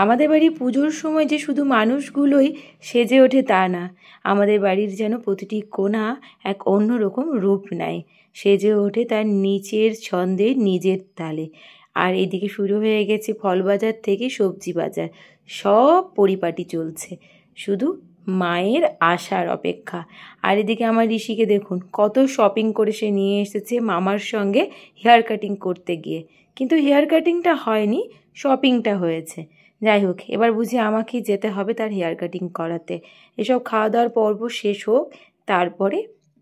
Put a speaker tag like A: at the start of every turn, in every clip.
A: আমাদের বাড়ি পুজোর সময় যে শুধু মানুষগুলোই সেজে ওঠে তা না, আমাদের বাড়ির যেন প্রতিটি কোণা এক অন্যরকম রূপ নেয়, সেজে ওঠে তার নিচের ছন্দে নিজের তালে। আর এদিকে শুরু হয়ে গেছে ফল বাজার থেকে সবজি বাজার, সব পরিপাটি চলছে, শুধু মায়ের আসার অপেক্ষা। আর এদিকে আমার ঋষিকে দেখুন, কত শপিং করে সে নিয়ে এসেছে মামার সঙ্গে হেয়ার কাটিং করতে গিয়ে, কিন্তু হেয়ার কাটিংটা হয়নি, শপিংটা হয়েছে। যাই হোক, এবার বুঝি আমাকেই যেতে হবে তার হেয়ার কাটিং করাতে। এসব খাওয়া দাওয়ার পর্ব শেষ হোক, তারপরে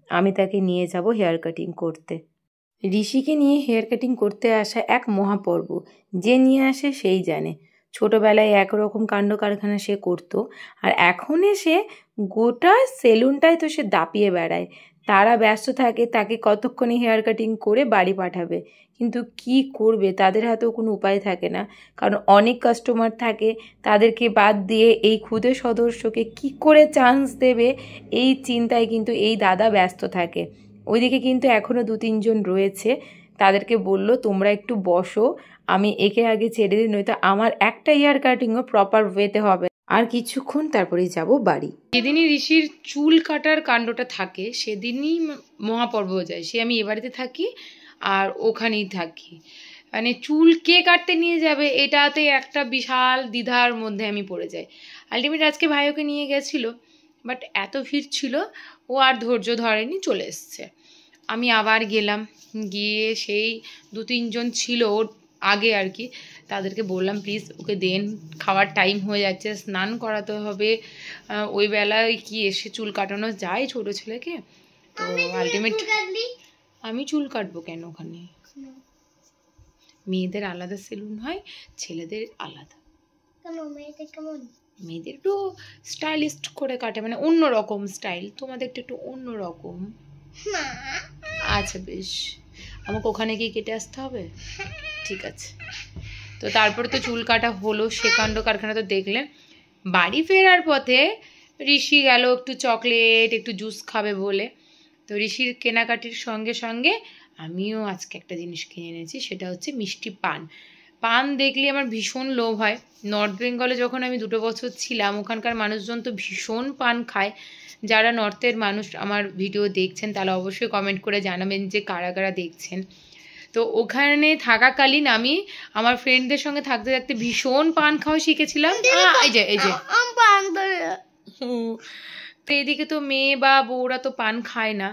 A: আমি তাকে নিয়ে যাব হেয়ার কাটিং করতে। ঋষিকে নিয়ে হেয়ার কাটিং করতে আসা এক মহাপর্ব, যে নিয়ে আসে সেই জানে। ছোটোবেলায় একরকম কাণ্ড কারখানা সে করতো, আর এখন এসে গোটা সেলুনটাই তো সে দাপিয়ে বেড়ায়। তারা ব্যস্ত থাকে তাকে কতক্ষণে হেয়ার কাটিং করে বাড়ি পাঠাবে, কিন্তু কি করবে, তাদের হাতেও কোনো উপায় থাকে না, কারণ অনেক কাস্টমার থাকে। তাদেরকে বাদ দিয়ে এই ক্ষুদে সদস্যকে কি করে চান্স দেবে, এই চিন্তায় কিন্তু এই দাদা ব্যস্ত থাকে। ওইদিকে কিন্তু এখনও 2-3 জন রয়েছে, তাদেরকে বলল তোমরা একটু বসো, আমি একে আগে ছেড়ে দিই, নয়তো আমার একটা হেয়ার কাটিংও প্রপার ওয়েতে হবে। আর কিছুক্ষণ তারপরেই যাব বাড়ি। যেদিনই ঋষির চুল কাটার কাণ্ডটা থাকে সেদিনই মহাপর্ব যায়। সে আমি এ বাড়িতে থাকি আর ওখানেই থাকি, মানে চুল কে কাটতে নিয়ে যাবে এটাতে একটা বিশাল দ্বিধার মধ্যে আমি পড়ে যাই। আলটিমেট আজকে ভাই ওকে নিয়ে গেছিলো, বাট এত ভিড় ছিল ও আর ধৈর্য ধরেনি, চলে এসছে। আমি আবার গেলাম, গিয়ে সেই 2-3 জন ছিল ওর আগে আর কি, তাদেরকে বললাম প্লিজ ওকে দেন, খাওয়ার টাইম হয়ে যাচ্ছে, স্নান করাতে হবে, ওই বেলায় কি এসে চুল কাটানো যায় ছোট ছেলেকে? তো আলটিমেট আমি চুল কাটবো কেন? ওখানে মেয়েদের আলাদা সেলুন হয়, ছেলেদের আলাদা। মেয়েদের একটু স্টাইলিস্ট করে কাটে, মানে অন্যরকম স্টাইল, তোমাদেরটা একটু অন্যরকম। আচ্ছা বেশ, আমাকে ওখানে গিয়ে কেটে আসতে হবে, ঠিক আছে। তো তারপরে তো চুল কাটা হলো, সে কাণ্ড কারখানা তো দেখলেন। বাড়ি ফেরার পথে ঋষি গেল একটু চকলেট, একটু জুস খাবে বলে। তো ঋষির কেনাকাটির সঙ্গে সঙ্গে আমিও আজকে একটা জিনিস কিনে এনেছি, সেটা হচ্ছে মিষ্টি পান। পান দেখলে আমার ভীষণ লোভ হয়। নর্থ বেঙ্গলে যখন আমি 2 বছর ছিলাম, ওখানকার মানুষজন তো ভীষণ পান খায়। যারা নর্থের মানুষ আমার ভিডিও দেখছেন তারা অবশ্যই কমেন্ট করে জানাবেন যে কারা কারা দেখছেন। তো ওখানে থাকাকালীন আমি আমার ফ্রেন্ডদের সঙ্গে থাকতে থাকতে ভীষণ পান খাওয়া শিখেছিলাম। এই যে তো এদিকে তো মেয়ে বা বউরা তো পান খায় না,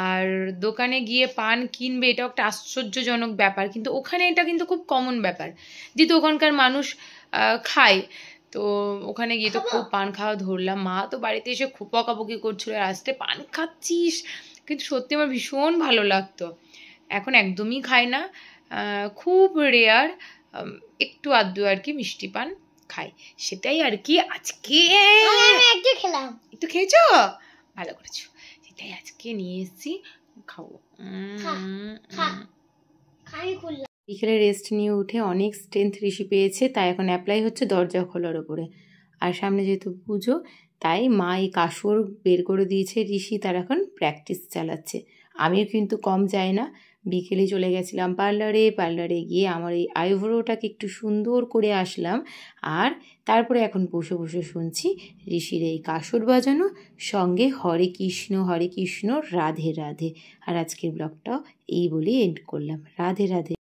A: আর দোকানে গিয়ে পান কিনবে এটাও একটা আশ্চর্যজনক ব্যাপার, কিন্তু ওখানে এটা কিন্তু খুব কমন ব্যাপার, যেহেতু ওখানকার মানুষ খায়। তো ওখানে গিয়ে তো খুব পান খাওয়া ধরলাম। মা তো বাড়িতে এসে খুব বকাবকি করছিল, রাস্তায় পান খাচ্ছিস, কিন্তু সত্যি আমার ভীষণ ভালো লাগতো। এখন একদমই খাই না, খুব রেয়ার একটু আধটু আর কি মিষ্টি পান খাই, সেটাই আর কি। আজকে একটু খেয়েছো, ভালো করেছো, সেটাই আজকে নিয়ে এসেছি, খাবো। বিকেলে রেস্ট নিয়ে উঠে অনেক স্ট্রেংথ ঋষি পেয়েছে, তাই এখন অ্যাপ্লাই হচ্ছে দরজা খোলার ওপরে। আর সামনে যেহেতু পুজো, তাই মা এই কাসর বের করে দিয়েছে, ঋষি তার এখন প্র্যাকটিস চালাচ্ছে। আমিও কিন্তু কম যাই না, বিকেলে চলে গেছিলাম পার্লারে গিয়ে আমার এই আইব্রোটাকে একটু সুন্দর করে আসলাম, আর তারপরে এখন বসে বসে শুনছি ঋষির এই কাসর বাজানো, সঙ্গে হরে কৃষ্ণ রাধে রাধে। আর আজকের ব্লগটাও এই বলেই এন্ড করলাম, রাধে রাধে।